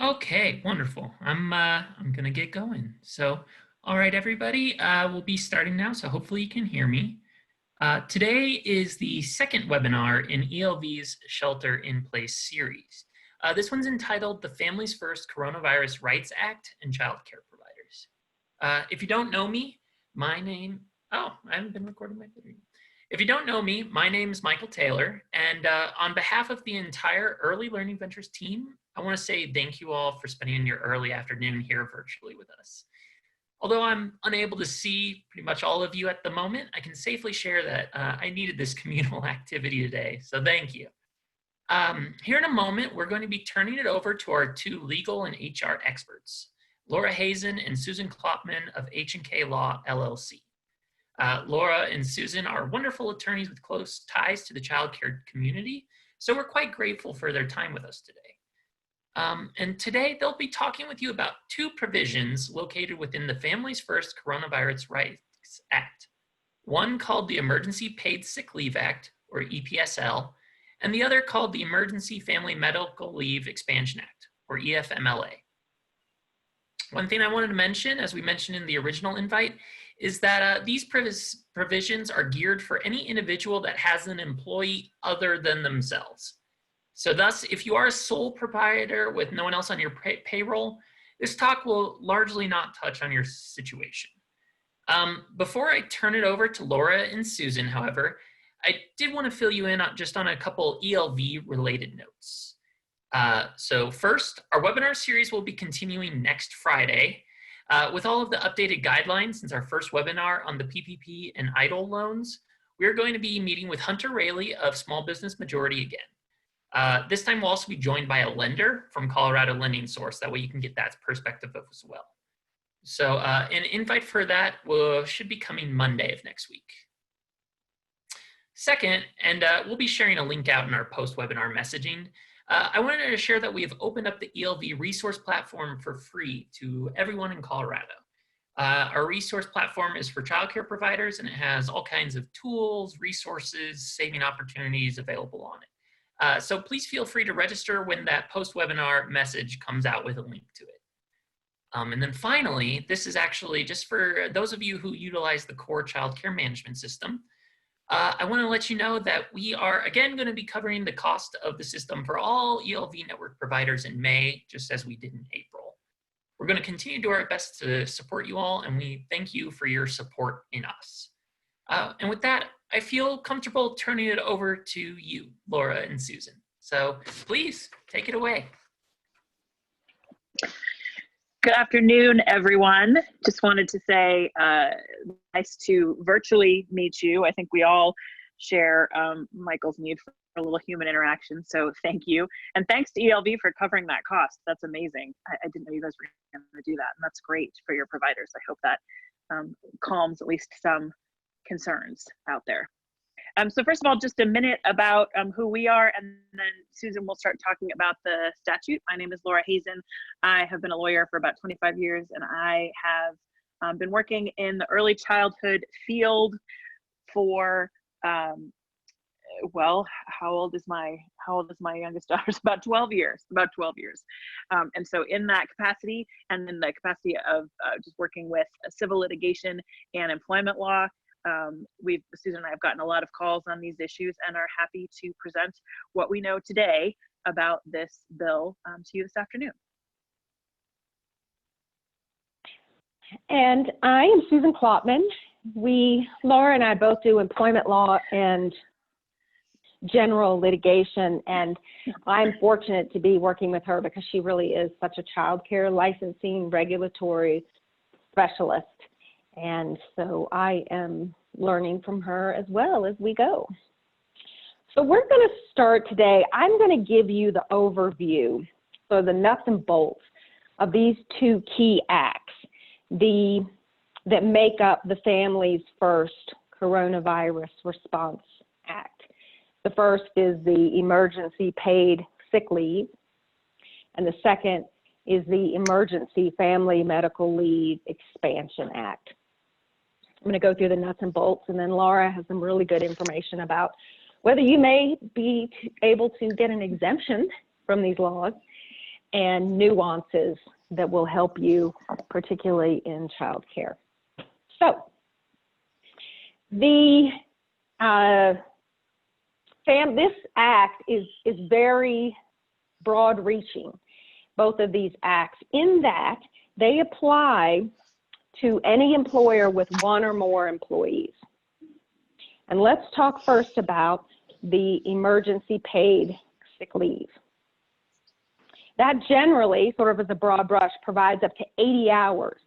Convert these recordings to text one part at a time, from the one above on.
Okay, wonderful. I'm gonna get going. So, all right, everybody, we'll be starting now. So hopefully you can hear me. Today is the second webinar in ELV's Shelter in Place series. This one's entitled "The Families First Coronavirus Rights Act and Childcare Providers." If you don't know me, I haven't been recording my video. If you don't know me, my name is Michael Taylor, and on behalf of the entire Early Learning Ventures team, I want to say thank you all for spending your early afternoon here virtually with us. Although I'm unable to see pretty much all of you at the moment, I can safely share that I needed this communal activity today, so thank you. Here in a moment, we're going to be turning it over to our two legal and HR experts, Laura Hazen and Susan Klopman of H&K Law, LLC. Laura and Susan are wonderful attorneys with close ties to the childcare community, so we're quite grateful for their time with us today. And today they'll be talking with you about two provisions located within the Families First Coronavirus Rights Act. One called the Emergency Paid Sick Leave Act, or EPSL, and the other called the Emergency Family Medical Leave Expansion Act, or EFMLA. One thing I wanted to mention, as we mentioned in the original invite, is that these provisions are geared for any individual that has an employee other than themselves. So thus, if you are a sole proprietor with no one else on your payroll, this talk will largely not touch on your situation. Before I turn it over to Laura and Susan, however, I did want to fill you in just on a couple ELV related notes. So first, our webinar series will be continuing next Friday with all of the updated guidelines since our first webinar on the PPP and EIDL loans. We're going to be meeting with Hunter Raley of Small Business Majority again. This time we'll also be joined by a lender from Colorado Lending Source. That way you can get that perspective as well. So an invite for that should be coming Monday of next week. Second, and we'll be sharing a link out in our post-webinar messaging, I wanted to share that we have opened up the ELV resource platform for free to everyone in Colorado. Our resource platform is for childcare providers, and it has all kinds of tools, resources, saving opportunities available on it. So please feel free to register when that post-webinar message comes out with a link to it. And then finally, this is actually just for those of you who utilize the core childcare management system. I want to let you know that we are again going to be covering the cost of the system for all ELV network providers in May, just as we did in April. We're going to continue to do our best to support you all, and we thank you for your support in us. And with that, I feel comfortable turning it over to you, Laura and Susan. So please take it away. Good afternoon, everyone. Just wanted to say nice to virtually meet you. I think we all share Michael's need for a little human interaction, so thank you. And thanks to ELV for covering that cost. That's amazing. I didn't know you guys were going to do that, and that's great for your providers. I hope that calms at least some concerns out there. So first of all, just a minute about who we are, and then Susan will start talking about the statute. My name is Laura Hazen. I have been a lawyer for about 25 years, and I have been working in the early childhood field for, well, how old is my youngest daughter? It's about 12 years, and so in that capacity, and in the capacity of just working with civil litigation and employment law, Susan and I have gotten a lot of calls on these issues and are happy to present what we know today about this bill to you this afternoon. And I am Susan Klopman. Laura and I both do employment law and general litigation, and I'm fortunate to be working with her because she really is such a child care licensing regulatory specialist. And so I am learning from her as well as we go. So we're going to start today. I'm going to give you the overview, so the nuts and bolts of these two key acts that make up the Families First Coronavirus Response Act. The first is the Emergency Paid Sick Leave, and the second is the Emergency Family Medical Leave Expansion Act. I'm going to go through the nuts and bolts, and then Laura has some really good information about whether you may be able to get an exemption from these laws, and nuances that will help you, particularly in childcare. So, this act is very broad-reaching, both of these acts, in that they apply to any employer with one or more employees. And let's talk first about the emergency paid sick leave. That generally, sort of as a broad brush, provides up to 80 hours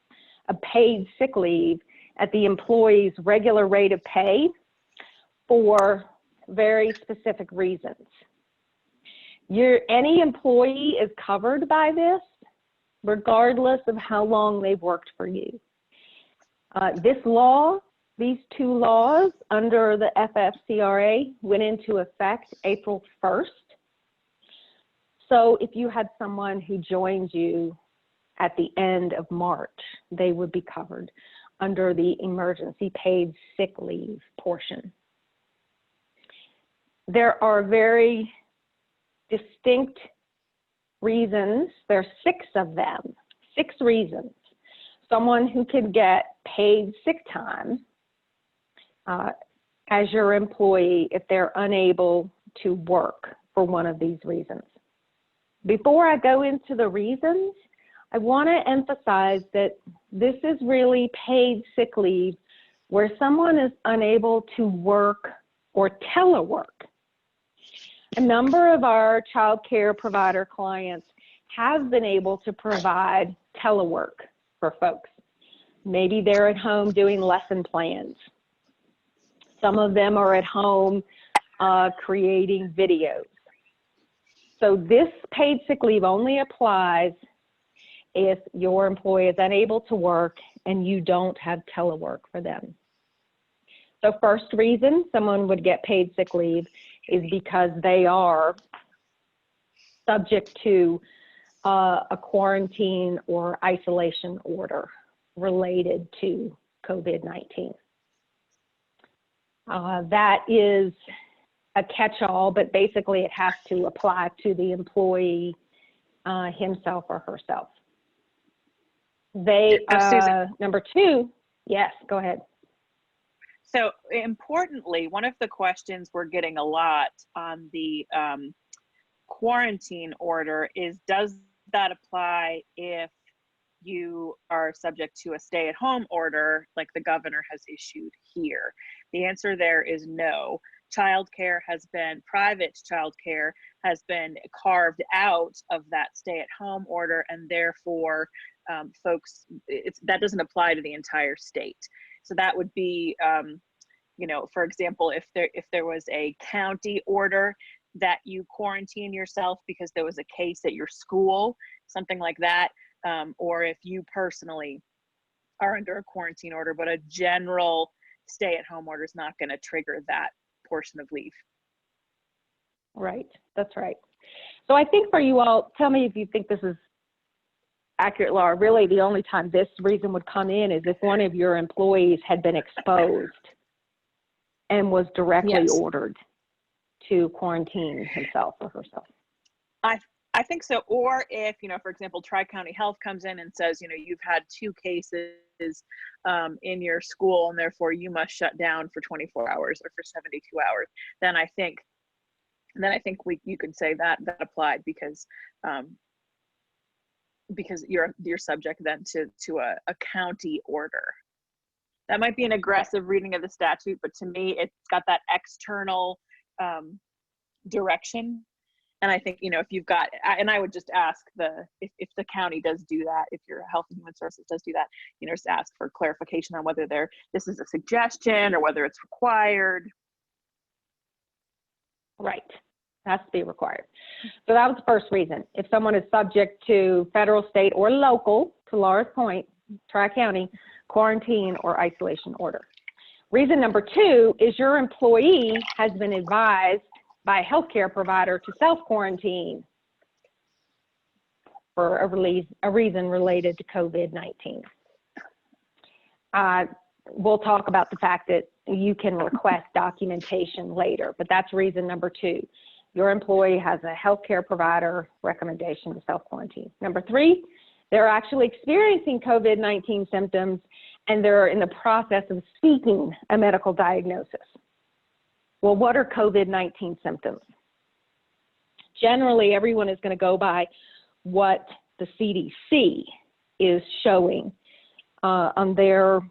of paid sick leave at the employee's regular rate of pay for very specific reasons. Any employee is covered by this, regardless of how long they've worked for you. These two laws under the FFCRA went into effect April 1st. So if you had someone who joined you at the end of March, they would be covered under the emergency paid sick leave portion. There are very distinct reasons. There are 6 of them, 6 reasons. Someone who could get paid sick time as your employee if they're unable to work for one of these reasons. Before I go into the reasons, I want to emphasize that this is really paid sick leave where someone is unable to work or telework. A number of our child care provider clients have been able to provide telework for folks. Maybe they're at home doing lesson plans. Some of them are at home creating videos. So this paid sick leave only applies if your employee is unable to work and you don't have telework for them. So first reason someone would get paid sick leave is because they are subject to a quarantine or isolation order related to COVID-19. That is a catch-all, but basically it has to apply to the employee himself or herself. Number 2, yes, go ahead. So importantly, one of the questions we're getting a lot on the quarantine order is, does that apply if you are subject to a stay-at-home order like the governor has issued here? The answer there is no. Private childcare has been carved out of that stay-at-home order, and therefore that doesn't apply to the entire state. So that would be, for example, if there was a county order that you quarantine yourself because there was a case at your school, something like that, or if you personally are under a quarantine order, but a general stay-at-home order is not going to trigger that portion of leave. Right, that's right. So I think for you all, tell me if you think this is accurate, Laura. Really, the only time this reason would come in is if one of your employees had been exposed and was directly ordered to quarantine himself or herself. I think so. Or if, for example, Tri-County Health comes in and says, you've had 2 cases in your school and therefore you must shut down for 24 hours or for 72 hours, then I think you could say that applied because you're subject then to a county order. That might be an aggressive reading of the statute, but to me, it's got that external direction. And I think, if you've got, and I would just ask if the county does do that, if your Health and Human Services does do that, just ask for clarification on whether this is a suggestion or whether it's required. Right, it has to be required. So that was the first reason. If someone is subject to federal, state, or local, to Laura's point, Tri-County, quarantine or isolation order. Reason number 2 is your employee has been advised by a healthcare provider to self-quarantine for a reason related to COVID-19. We'll talk about the fact that you can request documentation later, but that's reason number 2. your employee has a healthcare provider recommendation to self-quarantine. Number 3, they're actually experiencing COVID-19 symptoms and they're in the process of seeking a medical diagnosis. Well, what are COVID-19 symptoms? Generally, everyone is going to go by what the CDC is showing on their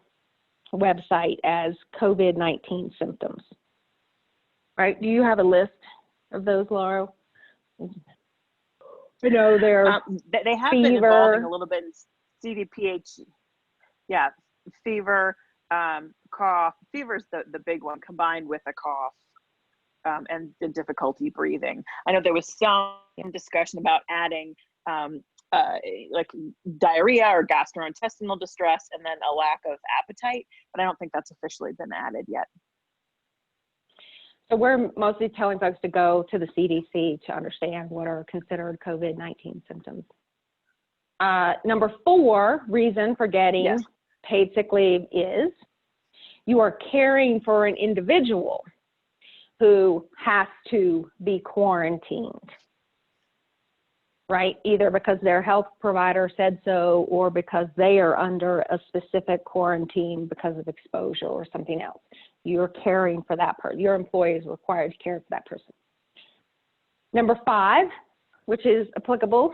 website as COVID-19 symptoms. Right? Do you have a list of those, Laura? You know, they have been evolving a little bit in CDPH. Yeah, fever, cough. Fever is the big one, combined with a cough and the difficulty breathing. I know there was some discussion about adding like diarrhea or gastrointestinal distress, and then a lack of appetite, but I don't think that's officially been added yet. So we're mostly telling folks to go to the CDC to understand what are considered COVID-19 symptoms. Number 4 reason for getting paid sick leave is you are caring for an individual who has to be quarantined, right? Either because their health provider said so or because they are under a specific quarantine because of exposure or something else. You're caring for that person. Your employee is required to care for that person. Number 5, which is applicable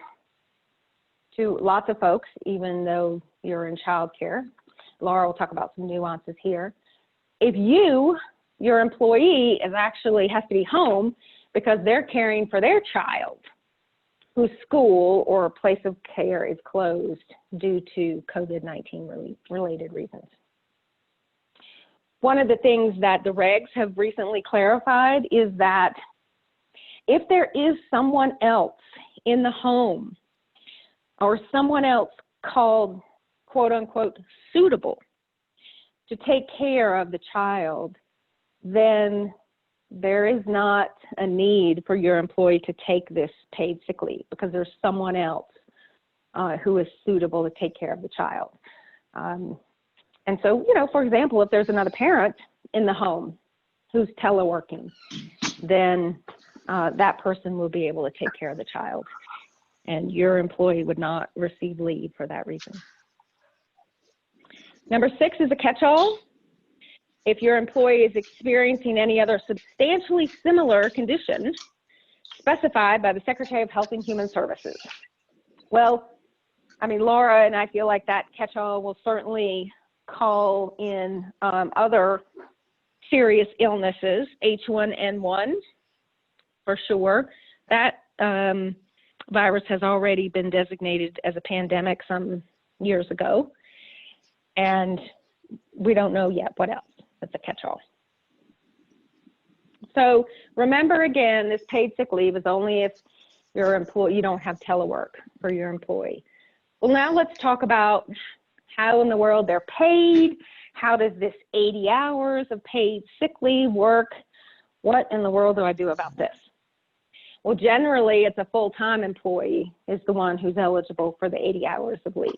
to lots of folks, even though you're in childcare. Laura will talk about some nuances here. If your employee has to be home because they're caring for their child whose school or place of care is closed due to COVID-19 related reasons. One of the things that the regs have recently clarified is that if there is someone else in the home or someone else called, quote unquote, suitable to take care of the child, then there is not a need for your employee to take this paid sick leave because there's someone else who is suitable to take care of the child. And so, you know, for example, if there's another parent in the home who's teleworking, then that person will be able to take care of the child, and your employee would not receive leave for that reason. Number 6 is a catch-all. If your employee is experiencing any other substantially similar condition specified by the Secretary of Health and Human Services. Well, I mean, Laura and I feel like that catch-all will certainly call in other serious illnesses, H1N1 for sure. That virus has already been designated as a pandemic some years ago, and we don't know yet what else. That's a catch-all. So remember again, this paid sick leave is only if your employee, you don't have telework for your employee. Well, now let's talk about how in the world they're paid. How does this 80 hours of paid sick leave work? What in the world do I do about this? Well, generally, it's a full-time employee is the one who's eligible for the 80 hours of leave,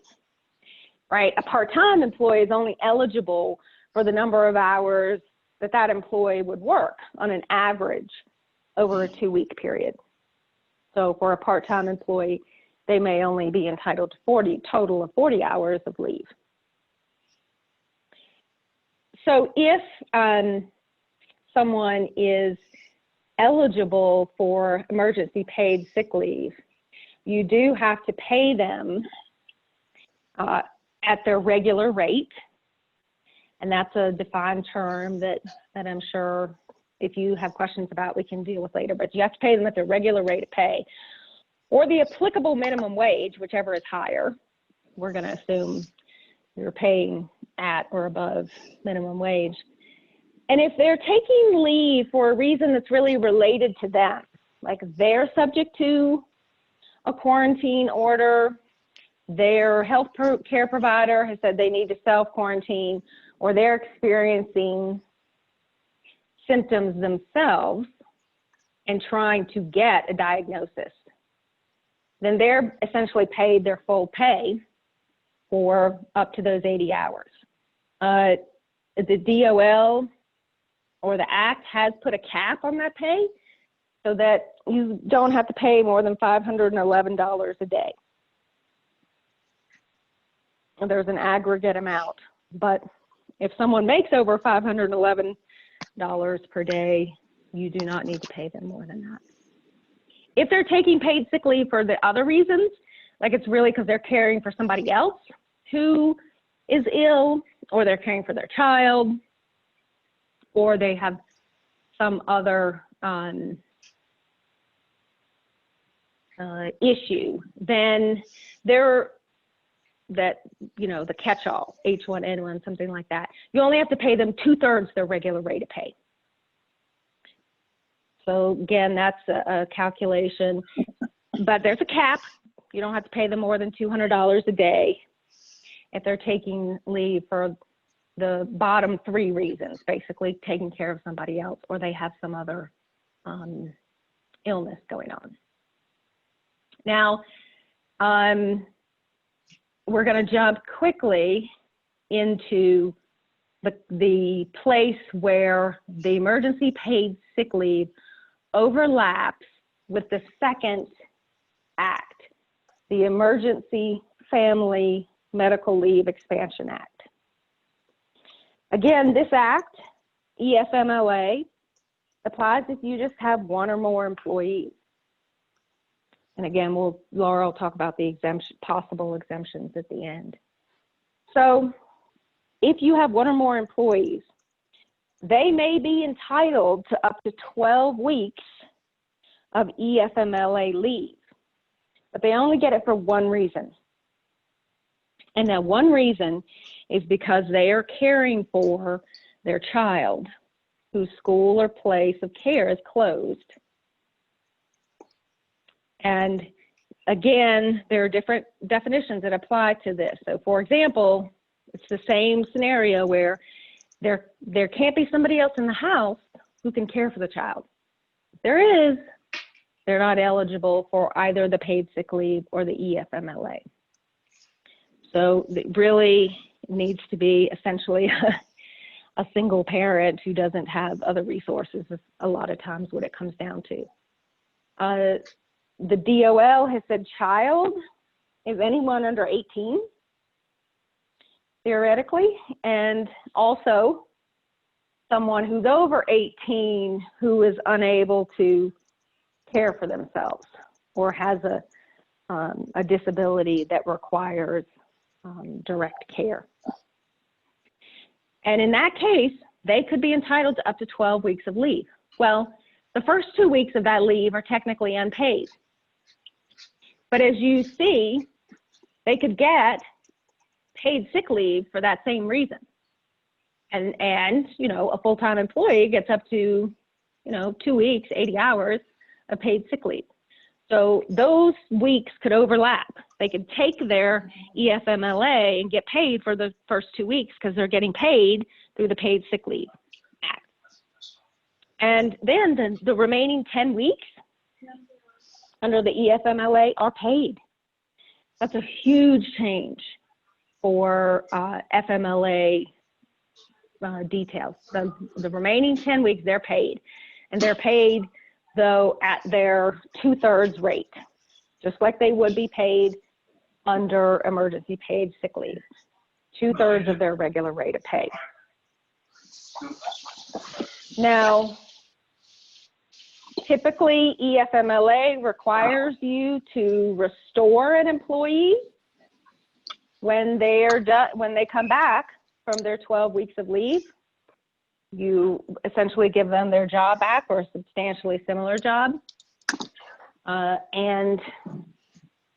right? A part-time employee is only eligible for the number of hours that that employee would work on an average over a 2-week period. So for a part-time employee, they may only be entitled to total of 40 hours of leave. So if someone is eligible for emergency paid sick leave, you do have to pay them at their regular rate. And that's a defined term that I'm sure if you have questions about, we can deal with later. But you have to pay them at their regular rate of pay or the applicable minimum wage, whichever is higher. We're going to assume you're paying at or above minimum wage. And if they're taking leave for a reason that's really related to them, like they're subject to a quarantine order, their health care provider has said they need to self-quarantine, or they're experiencing symptoms themselves and trying to get a diagnosis, then they're essentially paid their full pay for up to those 80 hours. The DOL or the Act has put a cap on that pay. so that you don't have to pay more than $511 a day. There's an aggregate amount, but if someone makes over $511 per day, you do not need to pay them more than that. If they're taking paid sick leave for the other reasons, like it's really because they're caring for somebody else who is ill, or they're caring for their child, or they have some other issue, then they're the catch-all, H1N1, something like that. You only have to pay them 2/3 their regular rate of pay. So again, that's a calculation, but there's a cap. You don't have to pay them more than $200 a day if they're taking leave for the bottom 3 reasons, basically taking care of somebody else, or they have some other illness going on. Now, we're going to jump quickly into the place where the emergency paid sick leave overlaps with the second act, the Emergency Family Medical Leave Expansion Act. Again, this act, EFMLA, applies if you just have 1 or more employees. And again, Laura will talk about the possible exemptions at the end. So if you have 1 or more employees, they may be entitled to up to 12 weeks of EFMLA leave, but they only get it for 1 reason. And that 1 reason is because they are caring for their child whose school or place of care is closed. And again, there are different definitions that apply to this. So for example, it's the same scenario where there can't be somebody else in the house who can care for the child. If there is, they're not eligible for either the paid sick leave or the EFMLA. So it really needs to be essentially a single parent who doesn't have other resources a lot of times what it comes down to. The DOL has said child is anyone under 18, theoretically, and also someone who's over 18 who is unable to care for themselves or has a disability that requires direct care. And in that case, they could be entitled to up to 12 weeks of leave. Well, the first 2 weeks of that leave are technically unpaid. But as you see, they could get paid sick leave for that same reason. And you know, a full-time employee gets up to, 2 weeks, 80 hours of paid sick leave. So those weeks could overlap. They could take their EFMLA and get paid for the first 2 weeks because they're getting paid through the Paid Sick Leave Act. And then the remaining 10 weeks under the EFMLA are paid. That's a huge change for FMLA details. The remaining 10 weeks, they're paid. And they're paid, though, at their 2/3 rate, just like they would be paid under emergency paid sick leave, 2/3 of their regular rate of pay. Now, typically, EFMLA requires you to restore an employee when they come back from their 12 weeks of leave. You essentially give them their job back or a substantially similar job, and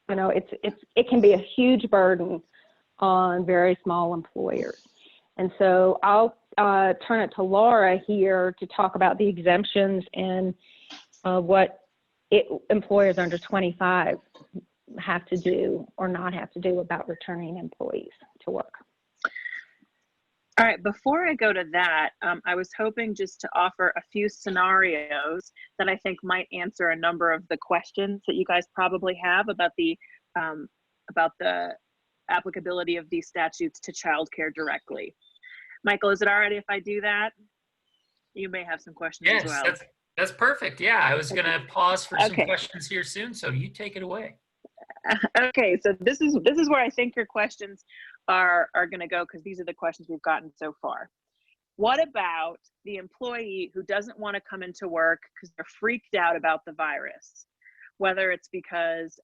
it can be a huge burden on very small employers. And so I'll turn it to Laura here to talk about the exemptions and what employers under 25 have to do or not have to do about returning employees to work. All right, before I go to that, I was hoping just to offer a few scenarios that I think might answer a number of the questions that you guys probably have about the applicability of these statutes to childcare directly. Michael, is it all right if I do that? You may have some questions as well. That's perfect. Yeah, I was going to pause for some Okay. questions here soon, so you take it away. Okay, so this is where I think your questions are going to go, because these are the questions we've gotten so far. What about the employee who doesn't want to come into work because they're freaked out about the virus? Whether it's because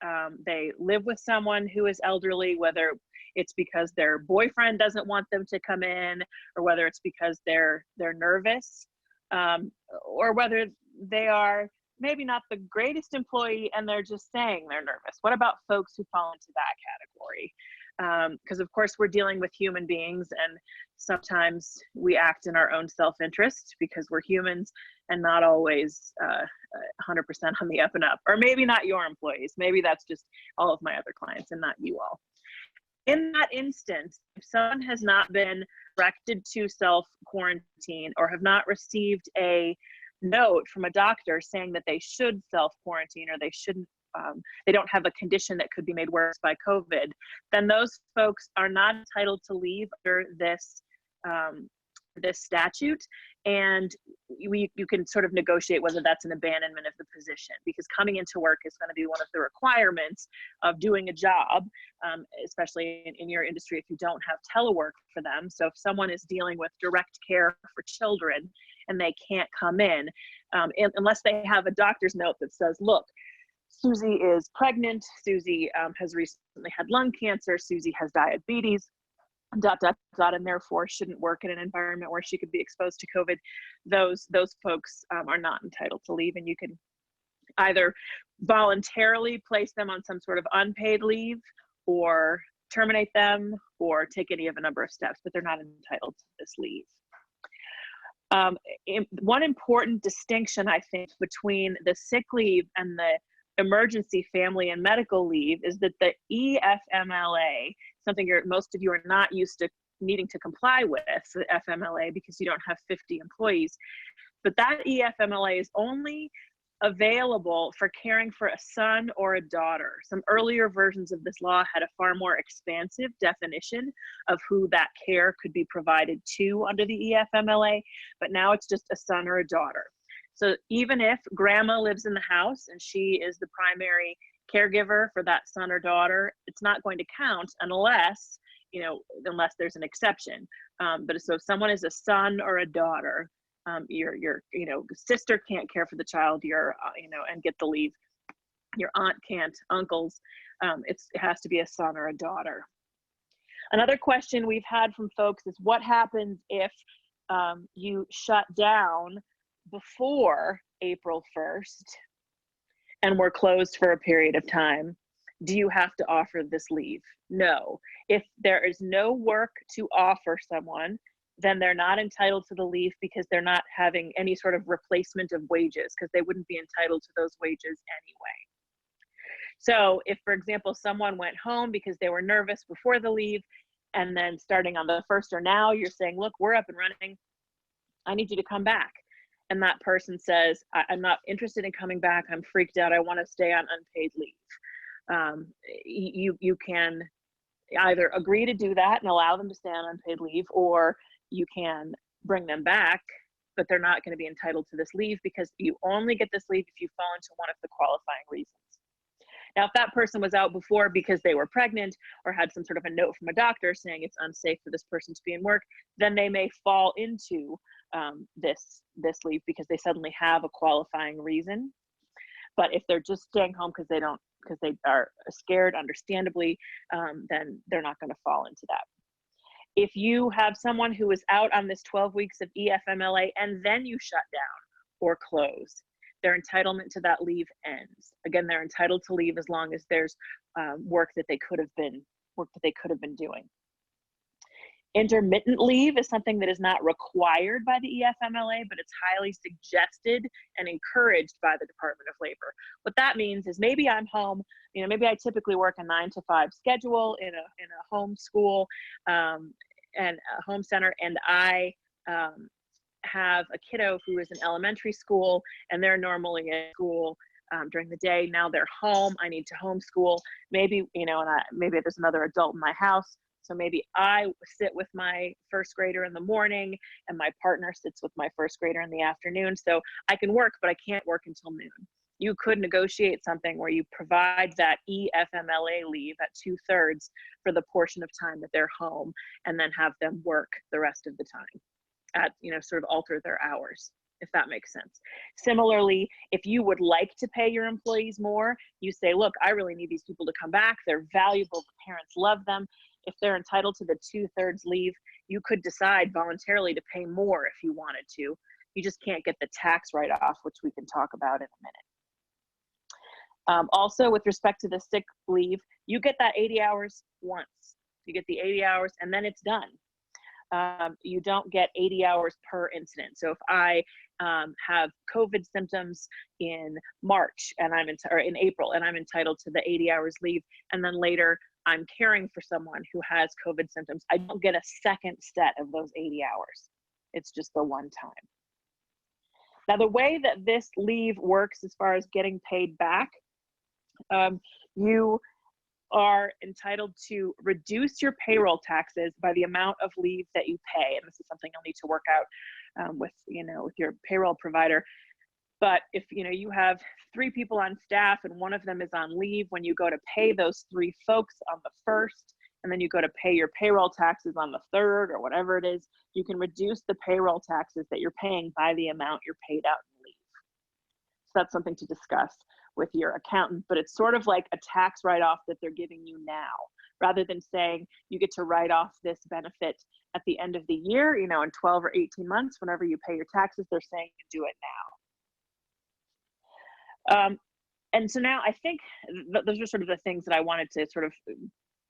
they live with someone who is elderly, whether it's because their boyfriend doesn't want them to come in, or whether it's because they're nervous, or whether they are maybe not the greatest employee and they're just saying they're nervous. What about folks who fall into that category? Because of course we're dealing with human beings, and sometimes we act in our own self-interest because we're humans and not always 100% on the up and up. Or maybe not your employees, maybe that's just all of my other clients and not you all. In that instance, if someone has not been directed to self-quarantine or have not received a note from a doctor saying that they should self-quarantine, or they shouldn't, they don't have a condition that could be made worse by COVID, then those folks are not entitled to leave under this this statute. And you can sort of negotiate whether that's an abandonment of the position, because coming into work is going to be one of the requirements of doing a job, especially in your industry if you don't have telework for them. So if someone is dealing with direct care for children and they can't come in, unless they have a doctor's note that says, look, Susie is pregnant, Susie has recently had lung cancer, Susie has diabetes, ... and therefore shouldn't work in an environment where she could be exposed to COVID, those folks are not entitled to leave. And you can either voluntarily place them on some sort of unpaid leave, or terminate them, or take any of a number of steps, but they're not entitled to this leave. One important distinction, I think, between the sick leave and the emergency family and medical leave is that the EFMLA, something most of you are not used to needing to comply with, the FMLA, because you don't have 50 employees, but that EFMLA is only available for caring for a son or a daughter. Some earlier versions of this law had a far more expansive definition of who that care could be provided to under the EFMLA, but now it's just a son or a daughter. So even if grandma lives in the house and she is the primary caregiver for that son or daughter, it's not going to count unless, unless there's an exception. But so if someone is a son or a daughter, your sister can't care for the child, and get the leave. Your aunt can't, uncles, it has to be a son or a daughter. Another question we've had from folks is, what happens if you shut down before April 1st and we're closed for a period of time? Do you have to offer this leave? No. If there is no work to offer someone, then they're not entitled to the leave, because they're not having any sort of replacement of wages, because they wouldn't be entitled to those wages anyway. So if, for example, someone went home because they were nervous before the leave, and then starting on the 1st or now, you're saying, look, we're up and running, I need you to come back. And that person says, I'm not interested in coming back, I'm freaked out, I want to stay on unpaid leave. You can either agree to do that and allow them to stay on unpaid leave, or you can bring them back, but they're not going to be entitled to this leave, because you only get this leave if you fall into one of the qualifying reasons. Now, if that person was out before because they were pregnant or had some sort of a note from a doctor saying it's unsafe for this person to be in work, then they may fall into this leave because they suddenly have a qualifying reason. But if they're just staying home because they are scared, understandably, then they're not going to fall into that. If you have someone who is out on this 12 weeks of EFMLA and then you shut down or close, their entitlement to that leave ends. Again, they're entitled to leave as long as there's work that they could have been doing. Intermittent leave is something that is not required by the EFMLA, but it's highly suggested and encouraged by the Department of Labor. What that means is, maybe I'm home, maybe I typically work a 9-to-5 schedule in a home school and a home center, and I have a kiddo who is in elementary school, and they're normally at school during the day. Now they're home, I need to homeschool. Maybe, maybe there's another adult in my house. So maybe I sit with my first grader in the morning and my partner sits with my first grader in the afternoon. So I can work, but I can't work until noon. You could negotiate something where you provide that EFMLA leave at 2/3 for the portion of time that they're home, and then have them work the rest of the time at, sort of alter their hours, if that makes sense. Similarly, if you would like to pay your employees more, you say, look, I really need these people to come back. They're valuable. The parents love them. If they're entitled to the 2/3 leave, you could decide voluntarily to pay more if you wanted to. You just can't get the tax write-off, which we can talk about in a minute. Also, with respect to the sick leave, you get that 80 hours once. You get the 80 hours and then it's done. You don't get 80 hours per incident. So if I have COVID symptoms in March and or in April, and I'm entitled to the 80 hours leave, and then later I'm caring for someone who has COVID symptoms, I don't get a second set of those 80 hours. It's just the one time. Now, the way that this leave works as far as getting paid back, you are entitled to reduce your payroll taxes by the amount of leave that you pay. And this is something you'll need to work out with your payroll provider. But if you have 3 people on staff and one of them is on leave, when you go to pay those 3 folks on the 1st, and then you go to pay your payroll taxes on the 3rd or whatever it is, you can reduce the payroll taxes that you're paying by the amount you're paid out in leave. So that's something to discuss with your accountant, but it's sort of like a tax write-off that they're giving you now, rather than saying you get to write off this benefit at the end of the year, in 12 or 18 months, whenever you pay your taxes, they're saying you do it now. And so now I think those are sort of the things that I wanted to sort of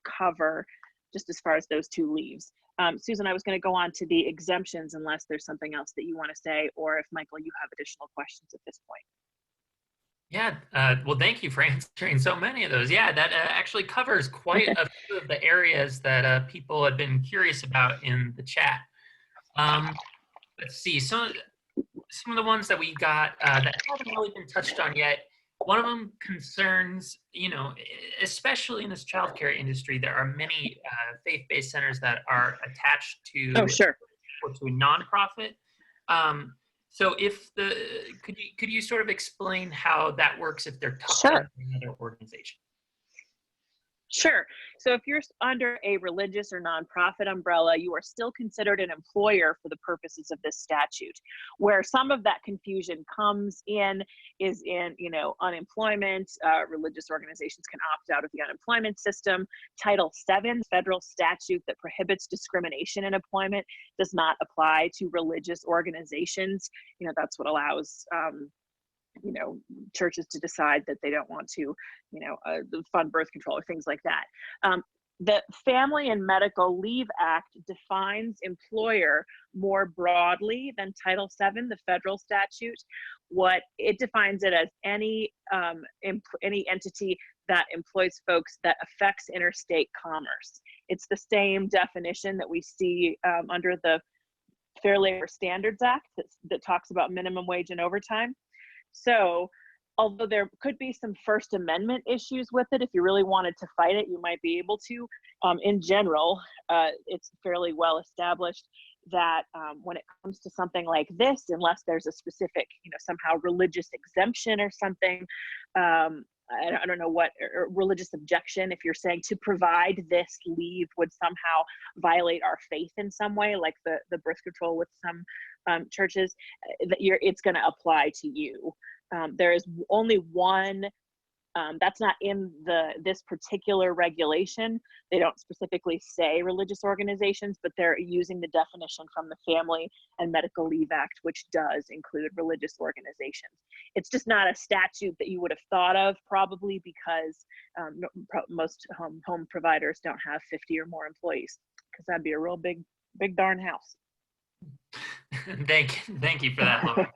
cover just as far as those 2 leaves. Susan, I was going to go on to the exemptions unless there's something else that you want to say, or if Michael, you have additional questions at this point. Yeah, well, thank you for answering so many of those. Yeah, that actually covers quite a few of the areas that people have been curious about in the chat. Let's see, some of the ones that we got that haven't really been touched on yet. One of them concerns, especially in this childcare industry, there are many faith-based centers that are attached to, Oh, sure. or to a nonprofit. So could you sort of explain how that works if they're tucked Sure. into another organization? Sure. So if you're under a religious or nonprofit umbrella, you are still considered an employer for the purposes of this statute. Where some of that confusion comes in is in, unemployment. Religious organizations can opt out of the unemployment system. Title VII, federal statute that prohibits discrimination in employment, does not apply to religious organizations. That's what allows churches to decide that they don't want to, fund birth control or things like that. The Family and Medical Leave Act defines employer more broadly than Title VII, the federal statute. What it defines it as any entity that employs folks that affects interstate commerce. It's the same definition that we see under the Fair Labor Standards Act that talks about minimum wage and overtime. So although there could be some First Amendment issues with it, if you really wanted to fight it, you might be able to. In general, it's fairly well established that when it comes to something like this, unless there's a specific, somehow religious exemption or something, I don't know what, or religious objection, if you're saying to provide this leave would somehow violate our faith in some way, like the birth control with some churches, it's going to apply to you. There is only one, that's not in this particular regulation. They don't specifically say religious organizations, but they're using the definition from the Family and Medical Leave Act, which does include religious organizations. It's just not a statute that you would have thought of, probably because most home providers don't have 50 or more employees, because that'd be a real big darn house. Thank you for that, Laura.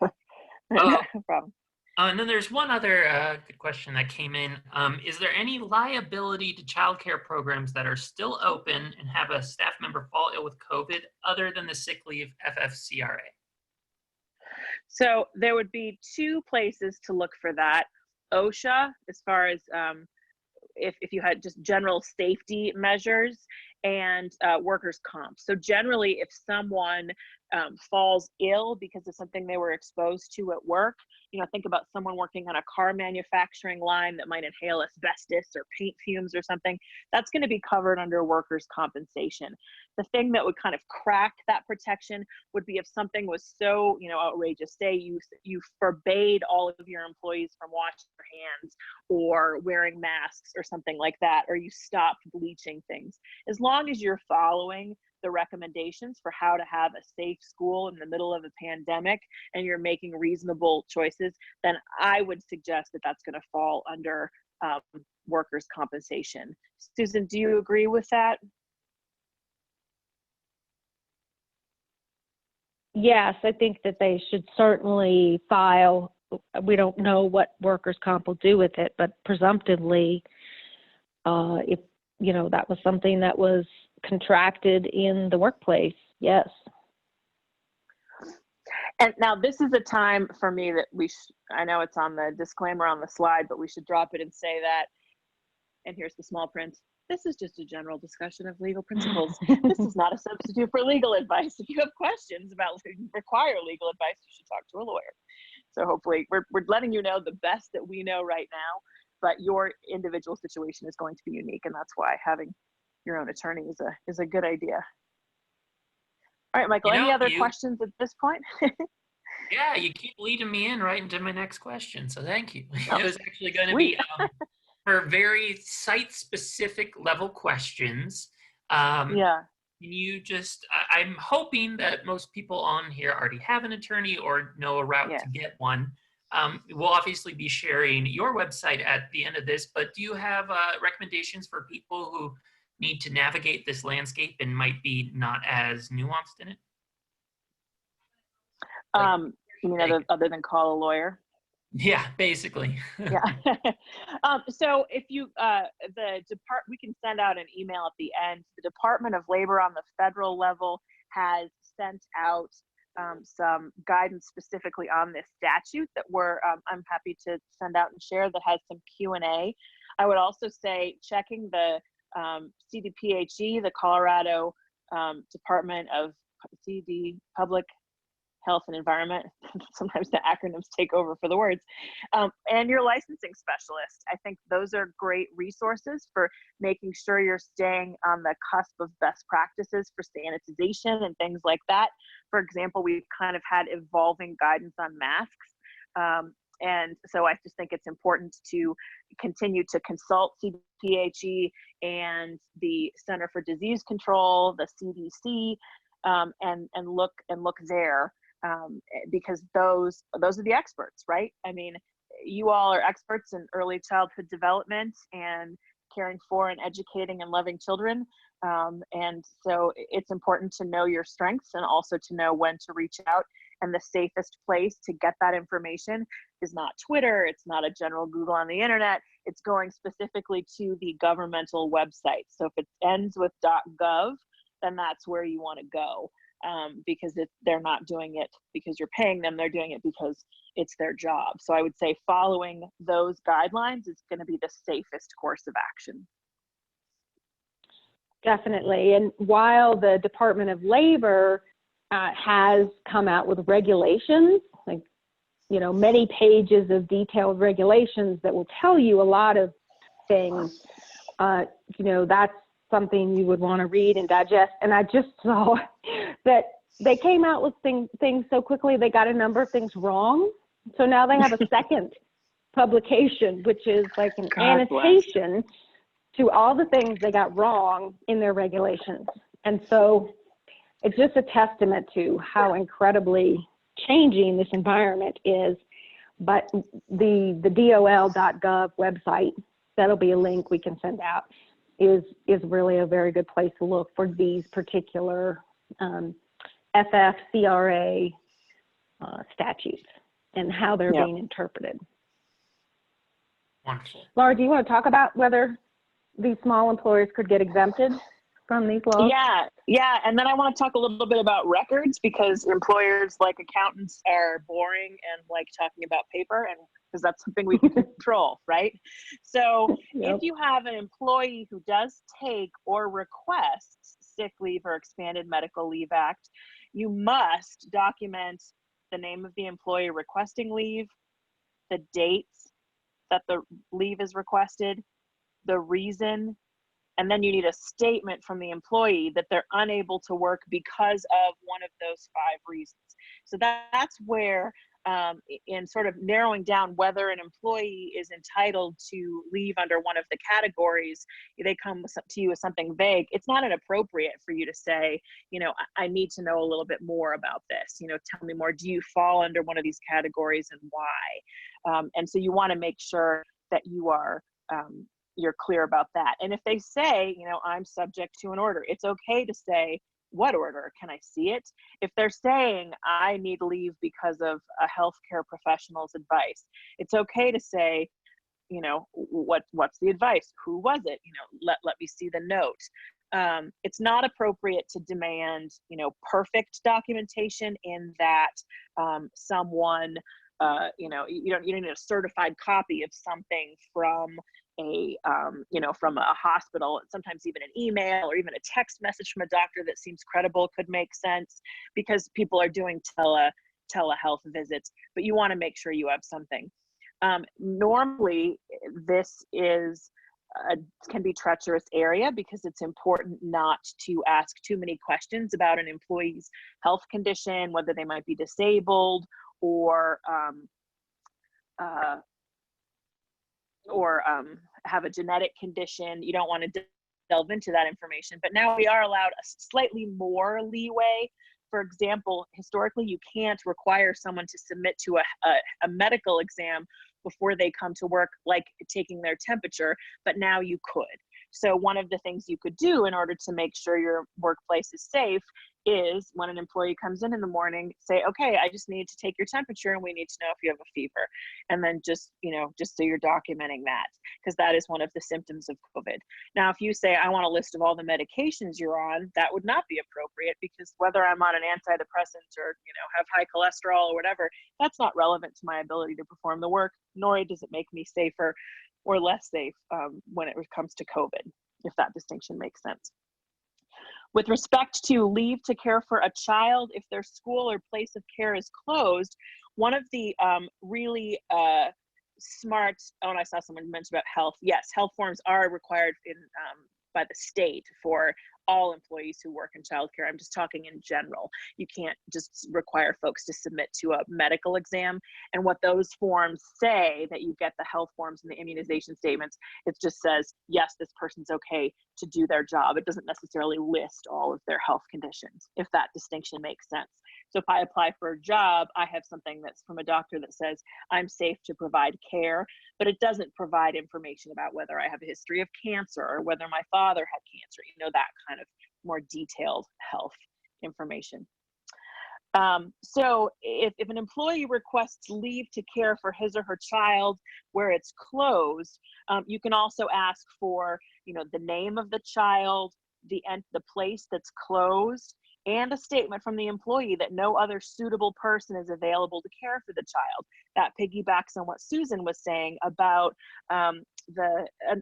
No problem. And then there's one other good question that came in. Is there any liability to childcare programs that are still open and have a staff member fall ill with COVID other than the sick leave FFCRA? So there would be 2 places to look for that. OSHA, as far as if you had just general safety measures, and workers' comp. So generally, if someone falls ill because of something they were exposed to at work, think about someone working on a car manufacturing line that might inhale asbestos or paint fumes or something, that's going to be covered under workers' compensation. The thing that would kind of crack that protection would be if something was so, outrageous. Say you forbade all of your employees from washing their hands or wearing masks or something like that, or you stopped bleaching things. As long as you're following the recommendations for how to have a safe school in the middle of a pandemic and you're making reasonable choices, then I would suggest that that's going to fall under workers' compensation. Susan, do you agree with that? Yes, I think that they should certainly file. We don't know what workers' comp will do with it, but presumptively, if that was something that was contracted in the workplace, yes. And now this is a time for me that I know it's on the disclaimer on the slide, but we should drop it and say that, and here's the small print, this is just a general discussion of legal principles. This is not a substitute for legal advice. If you have questions about require legal advice, you should talk to a lawyer. So hopefully we're letting you know the best that we know right now, but your individual situation is going to be unique, and that's why having your own attorney is a good idea. All right, Michael, any other questions at this point? Yeah, you keep leading me in right into my next question, so thank you. Oh, it was actually going to be for very site-specific level questions. Yeah. I'm hoping that most people on here already have an attorney or know a route to get one. We'll obviously be sharing your website at the end of this, but do you have recommendations for people who need to navigate this landscape and might be not as nuanced in it? You mean other than call a lawyer? Yeah, basically. Yeah. So if you, we can send out an email at the end. The Department of Labor on the federal level has sent out some guidance specifically on this statute that I'm happy to send out and share, that has some Q&A. I would also say checking the CDPHE, the Colorado Department of Public Health and Environment, sometimes the acronyms take over for the words, and your licensing specialist. I think those are great resources for making sure you're staying on the cusp of best practices for sanitization and things like that. For example, we've kind of had evolving guidance on masks. And so I just think it's important to continue to consult CDPHE and the Center for Disease Control, the CDC, and look there. Because those are the experts, right? I mean, you all are experts in early childhood development and caring for and educating and loving children. And so it's important to know your strengths and also to know when to reach out. And the safest place to get that information is not Twitter. It's not a general Google on the internet. It's going specifically to the governmental website. So if it ends with .gov, then that's where you want to go. Because they're not doing it because you're paying them, they're doing it because it's their job. So I would say following those guidelines is going to be the safest course of action. Definitely. And while the Department of Labor has come out with regulations, like, many pages of detailed regulations that will tell you a lot of things, that's something you would want to read and digest. And I just saw that they came out with things so quickly, they got a number of things wrong. So now they have a second publication, which is like an annotation to all the things they got wrong in their regulations. And so it's just a testament to how incredibly changing this environment is. But the DOL.gov website, that'll be a link we can send out, is really a very good place to look for these particular FFCRA statutes and how they're being interpreted. Wonderful. Laura, do you want to talk about whether these small employers could get exempted? from these laws? Yeah. And then I want to talk a little bit about records, because employers like accountants are boring and like talking about paper, and because that's something we can control, right? So Yep. if you have an employee who does take or requests sick leave or expanded medical leave act, you must document the name of the employee requesting leave, the dates that the leave is requested, the reason, and then you need a statement from the employee that they're unable to work because of one of those 5 reasons. So that's where, in sort of narrowing down whether an employee is entitled to leave under one of the categories, they come to you with something vague. It's not inappropriate for you to say, I need to know a little bit more about this. Tell me more. Do you fall under one of these categories, and why? And so you want to make sure that you're clear about that. And if they say, I'm subject to an order, it's okay to say, what order? Can I see it? If they're saying, I need leave because of a healthcare professional's advice, it's okay to say, what's the advice? Who was it? Let me see the note. It's not appropriate to demand, perfect documentation in that someone, you don't need a certified copy of something from from a hospital. Sometimes even an email or even a text message from a doctor that seems credible could make sense, because people are doing telehealth visits, but you want to make sure you have something. Normally, this can be treacherous area, because it's important not to ask too many questions about an employee's health condition, whether they might be disabled or have a genetic condition. You don't want to delve into that information. But now we are allowed a slightly more leeway. For example, historically, you can't require someone to submit to a medical exam before they come to work, like taking their temperature, but now you could. So one of the things you could do in order to make sure your workplace is safe is, when an employee comes in the morning, say, okay, I just need to take your temperature and we need to know if you have a fever. And then just so you're documenting that, because that is one of the symptoms of COVID. Now, if you say, I want a list of all the medications you're on, that would not be appropriate, because whether I'm on an antidepressant or, have high cholesterol or whatever, that's not relevant to my ability to perform the work, nor does it make me safer or less safe when it comes to COVID, if that distinction makes sense. With respect to leave to care for a child, if their school or place of care is closed, one of the really smart, and I saw someone mention about health. Yes, health forms are required by the state for all employees who work in childcare. I'm just talking in general. You can't just require folks to submit to a medical exam. And what those forms say, that you get the health forms and the immunization statements, it just says, yes, this person's okay to do their job. It doesn't necessarily list all of their health conditions, if that distinction makes sense. So if I apply for a job, I have something that's from a doctor that says I'm safe to provide care, but it doesn't provide information about whether I have a history of cancer or whether my father had cancer, that kind of more detailed health information. So if an employee requests leave to care for his or her child where it's closed, you can also ask for, the name of the child, the place that's closed, and a statement from the employee that no other suitable person is available to care for the child. That piggybacks on what Susan was saying about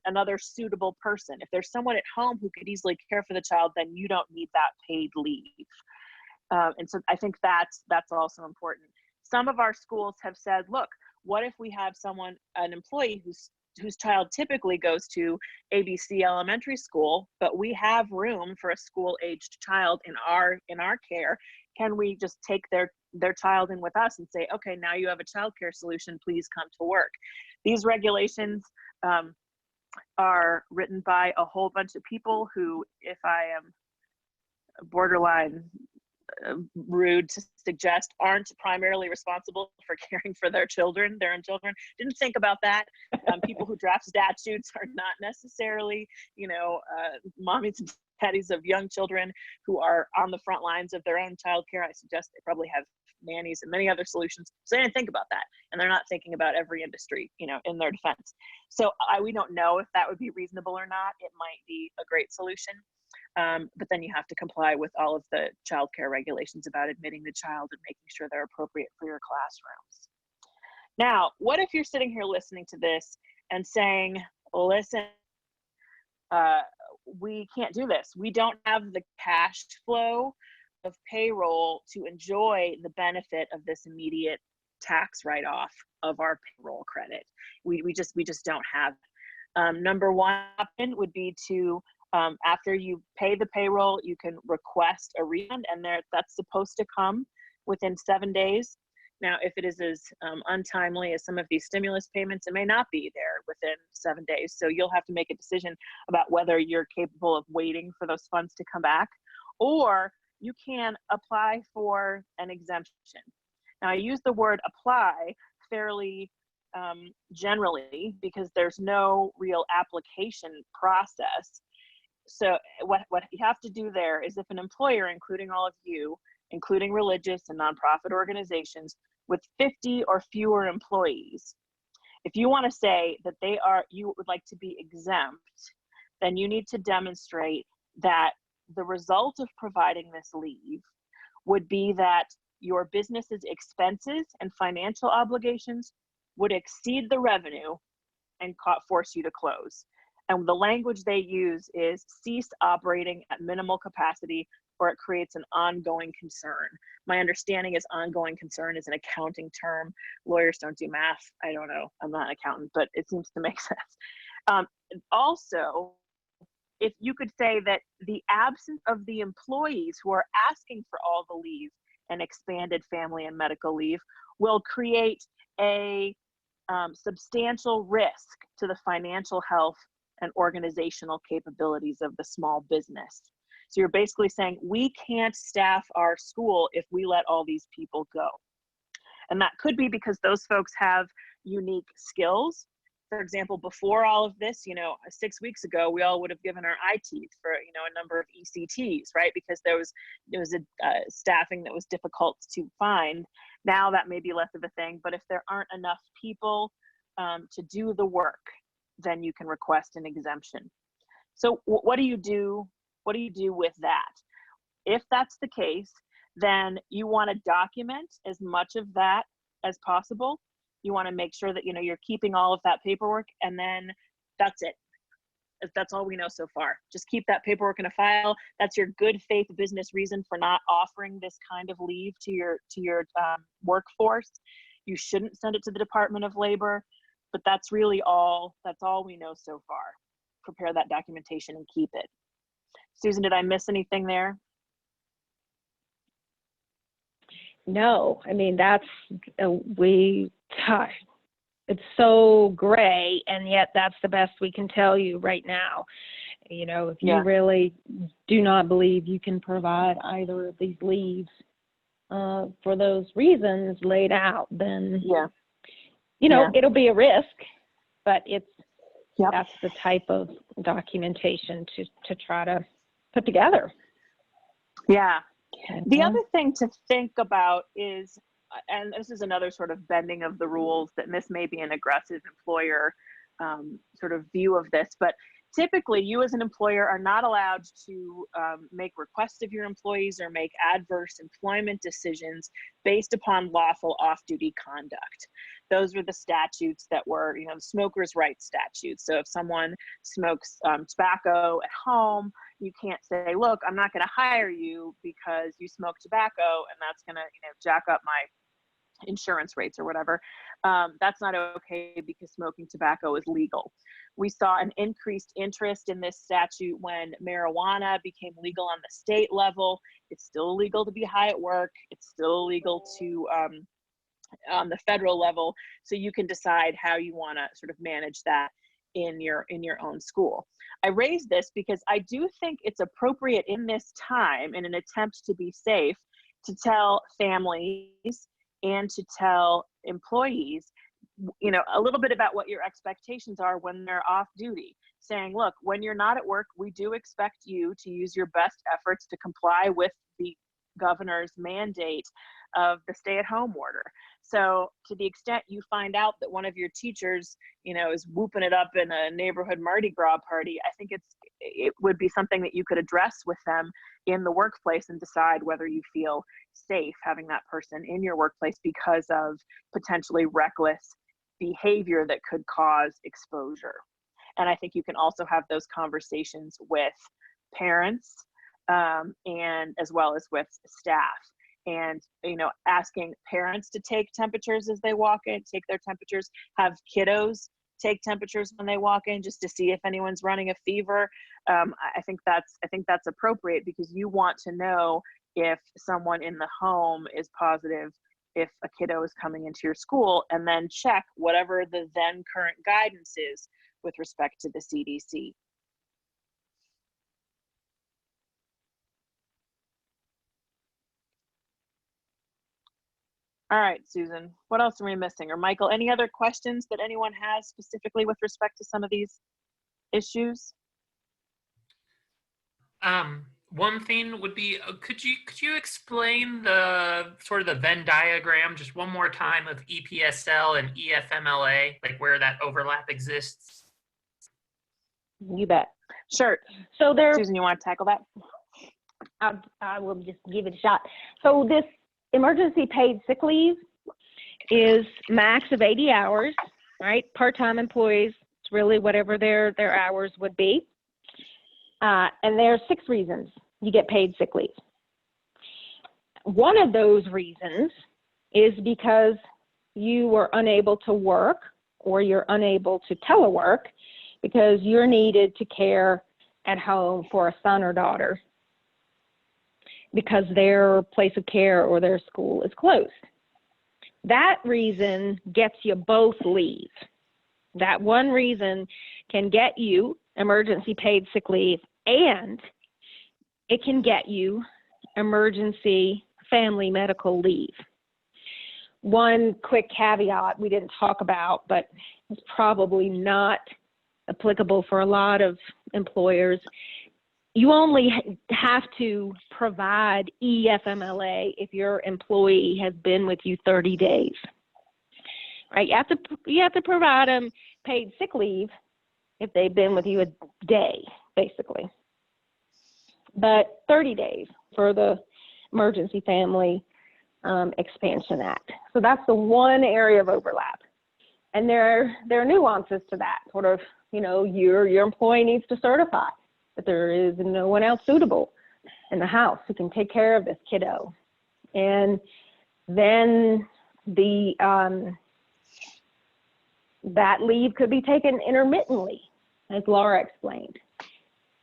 another suitable person. If there's someone at home who could easily care for the child, then you don't need that paid leave. And so I think that's also important. Some of our schools have said, look, what if we have an employee whose child typically goes to ABC elementary school, but we have room for a school-aged child in our care? Can we just take their child in with us and say, okay, now you have a childcare solution, please come to work? These regulations are written by a whole bunch of people who, if I am borderline rude to suggest, aren't primarily responsible for caring for their own children. Didn't think about that. People who draft statutes are not necessarily, mommies and daddies of young children who are on the front lines of their own childcare. I suggest they probably have nannies and many other solutions. So they didn't think about that. And they're not thinking about every industry, in their defense. So we don't know if that would be reasonable or not. It might be a great solution. But then you have to comply with all of the childcare regulations about admitting the child and making sure they're appropriate for your classrooms. Now, what if you're sitting here listening to this and saying, listen, we can't do this. We don't have the cash flow of payroll to enjoy the benefit of this immediate tax write-off of our payroll credit. We just don't have it. Number one option would be to, after you pay the payroll, you can request a refund, and that's supposed to come within 7 days. Now, if it is as untimely as some of these stimulus payments, it may not be there within 7 days. So you'll have to make a decision about whether you're capable of waiting for those funds to come back, or you can apply for an exemption. Now, I use the word apply fairly generally because there's no real application process. So what you have to do there is, if an employer, including all of you, including religious and nonprofit organizations with 50 or fewer employees, if you want to say that you would like to be exempt, then you need to demonstrate that the result of providing this leave would be that your business's expenses and financial obligations would exceed the revenue and force you to close. And the language they use is cease operating at minimal capacity, or it creates an ongoing concern. My understanding is ongoing concern is an accounting term. Lawyers don't do math. I don't know. I'm not an accountant, but it seems to make sense. Also, if you could say that the absence of the employees who are asking for all the leave and expanded family and medical leave will create a substantial risk to the financial health and organizational capabilities of the small business. So you're basically saying, we can't staff our school if we let all these people go. And that could be because those folks have unique skills. For example, before all of this, 6 weeks ago, we all would have given our eye teeth for, a number of ECTs, right? Because there was a staffing that was difficult to find. Now that may be less of a thing, but if there aren't enough people to do the work, then you can request an exemption. So what do you do? What do you do with that? If that's the case, then you want to document as much of that as possible. You want to make sure that you're keeping all of that paperwork, and then that's it. That's all we know so far. Just keep that paperwork in a file. That's your good faith business reason for not offering this kind of leave to your workforce. You shouldn't send it to the Department of Labor, but that's really all. That's all we know so far. Prepare that documentation and keep it. Susan, did I miss anything there? No, I mean, it's so gray, and yet that's the best we can tell you right now. If you really do not believe you can provide either of these leaves for those reasons laid out, then it'll be a risk, but that's the type of documentation to try to put together. Yeah. The other thing to think about is, and this is another sort of bending of the rules, that this may be an aggressive employer sort of view of this, but typically you as an employer are not allowed to make requests of your employees or make adverse employment decisions based upon lawful off-duty conduct. Those were the statutes that were, the smokers' rights statutes. So if someone smokes tobacco at home, you can't say, look, I'm not going to hire you because you smoke tobacco, and that's going to, jack up my insurance rates or whatever. That's not okay because smoking tobacco is legal. We saw an increased interest in this statute when marijuana became legal on the state level. It's still illegal to be high at work. It's still illegal to on the federal level. So you can decide how you want to sort of manage that in your own school. I raise this because I do think it's appropriate in this time, in an attempt to be safe, to tell families and to tell employees, a little bit about what your expectations are when they're off duty. Saying, look, when you're not at work, we do expect you to use your best efforts to comply with the governor's mandate of the stay-at-home order. So to the extent you find out that one of your teachers, is whooping it up in a neighborhood Mardi Gras party, I think it would be something that you could address with them in the workplace and decide whether you feel safe having that person in your workplace because of potentially reckless behavior that could cause exposure. And I think you can also have those conversations with parents and as well as with staff. And, asking parents to take temperatures as they walk in, take their temperatures, have kiddos take temperatures when they walk in just to see if anyone's running a fever. I think that's appropriate because you want to know if someone in the home is positive, if a kiddo is coming into your school, and then check whatever the then current guidance is with respect to the CDC. All right, Susan, what else are we missing? Or Michael, any other questions that anyone has specifically with respect to some of these issues? One thing would be, could you explain the sort of the Venn diagram just one more time of EPSL and EFMLA, like where that overlap exists? You bet. Sure. So Susan, you want to tackle that? I will just give it a shot. So this emergency paid sick leave is max of 80 hours, right? Part-time employees, it's really whatever their hours would be. And there are 6 reasons you get paid sick leave. One of those reasons is because you were unable to work or you're unable to telework because you're needed to care at home for a son or daughter because their place of care or their school is closed. That reason gets you both leave. That one reason can get you emergency paid sick leave, and it can get you emergency family medical leave. One quick caveat we didn't talk about, but it's probably not applicable for a lot of employers. You only have to provide EFMLA if your employee has been with you 30 days. Right? You have to provide them paid sick leave if they've been with you a day, basically. But 30 days for the Emergency Family Expansion Act. So that's the one area of overlap. And there are nuances to that. Sort of, your employee needs to certify that there is no one else suitable in the house who can take care of this kiddo. And then that leave could be taken intermittently, as Laura explained.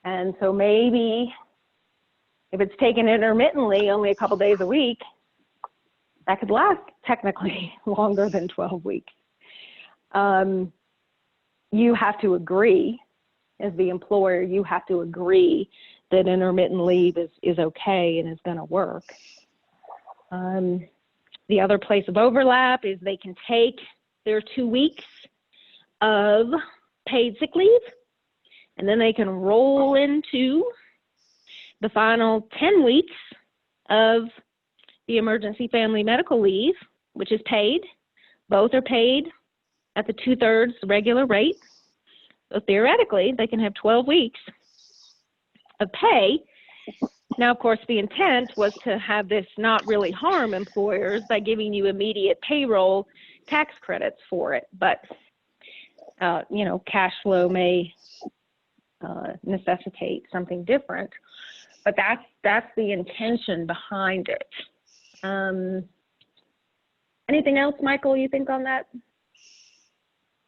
And so maybe if it's taken intermittently, only a couple days a week, that could last technically longer than 12 weeks. You have to agree, as the employer, you have to agree that intermittent leave is okay and is going to work. The other place of overlap is they can take their 2 weeks of paid sick leave, and then they can roll into the final 10 weeks of the emergency family medical leave, which is paid. Both are paid at the 2/3 regular rate. So theoretically, they can have 12 weeks of pay. Now, of course, the intent was to have this not really harm employers by giving you immediate payroll tax credits for it. But, cash flow may necessitate something different. But that's the intention behind it. Anything else, Michael, you think on that?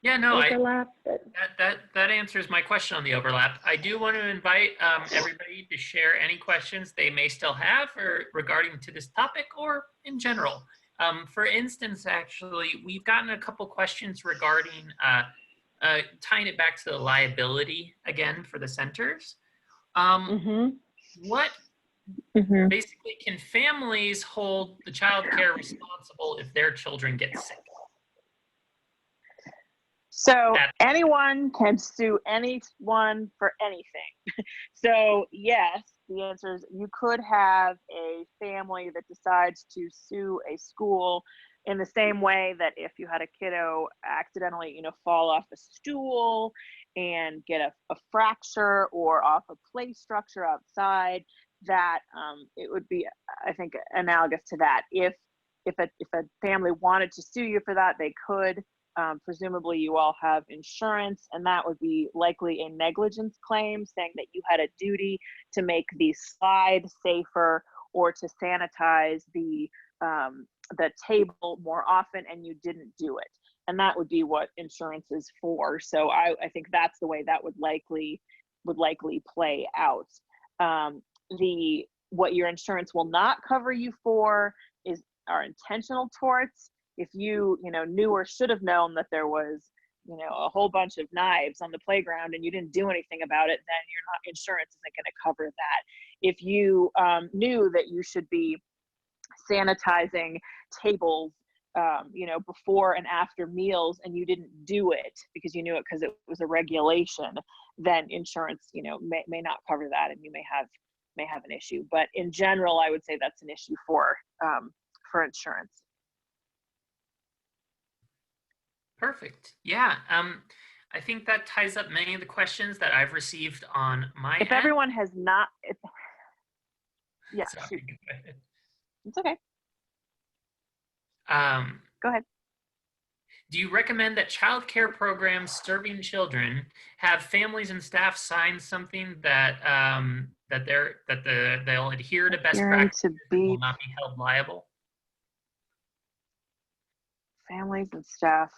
Yeah, no, overlap? That answers my question on the overlap. I do want to invite everybody to share any questions they may still have or regarding to this topic or in general. For instance, actually, we've gotten a couple questions regarding tying it back to the liability again for the centers. What basically can families hold the child care responsible if their children get sick? So That- anyone can sue anyone for anything. So yes, the answer is you could have a family that decides to sue a school in the same way that if you had a kiddo accidentally, fall off a stool and get a fracture or off a play structure outside, that it would be, I think, analogous to that. If a family wanted to sue you for that, they could. Presumably you all have insurance, and that would be likely a negligence claim, saying that you had a duty to make the slide safer or to sanitize the table more often, and you didn't do it. And that would be what insurance is for. So I think that's the way that would likely play out. What your insurance will not cover you for are intentional torts. If you knew or should have known that there was a whole bunch of knives on the playground and you didn't do anything about it, then insurance isn't going to cover that. If you knew that you should be sanitizing tables before and after meals and you didn't do it because you knew it because it was a regulation, then insurance may not cover that, and you may have an issue. But in general, I would say that's an issue for insurance. Perfect. Yeah. I think that ties up many of the questions that I've received on my If end. everyone has not, yeah, Sorry, shoot. go ahead. It's okay. Go ahead. Do you recommend that childcare programs serving children have families and staff sign something that they'll adhere to best practices and will not be held liable? Families and staff.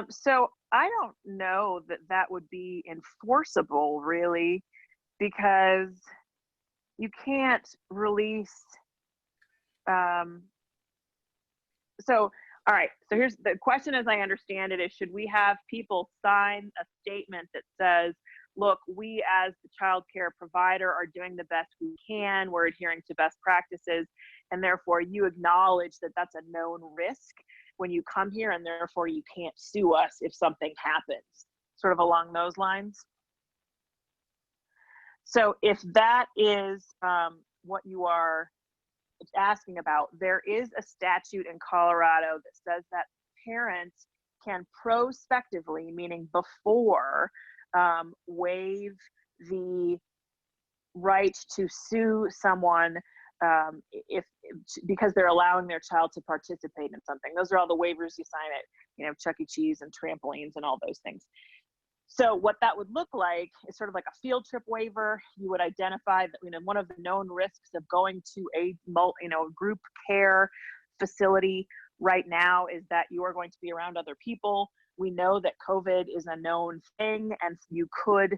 So I don't know that would be enforceable, really, because you can't release. So, all right. So here's the question, as I understand it, is should we have people sign a statement that says, look, we as the child care provider are doing the best we can, we're adhering to best practices, and therefore you acknowledge that that's a known risk when you come here, and therefore you can't sue us if something happens, sort of along those lines. So if that is what you are asking about, there is a statute in Colorado that says that parents can prospectively, meaning before, waive the right to sue someone because they're allowing their child to participate in something. Those are all the waivers you sign at, Chuck E. Cheese and trampolines and all those things. So what that would look like is sort of like a field trip waiver. You would identify that, one of the known risks of going to a group care facility right now is that you are going to be around other people. We know that COVID is a known thing, and you could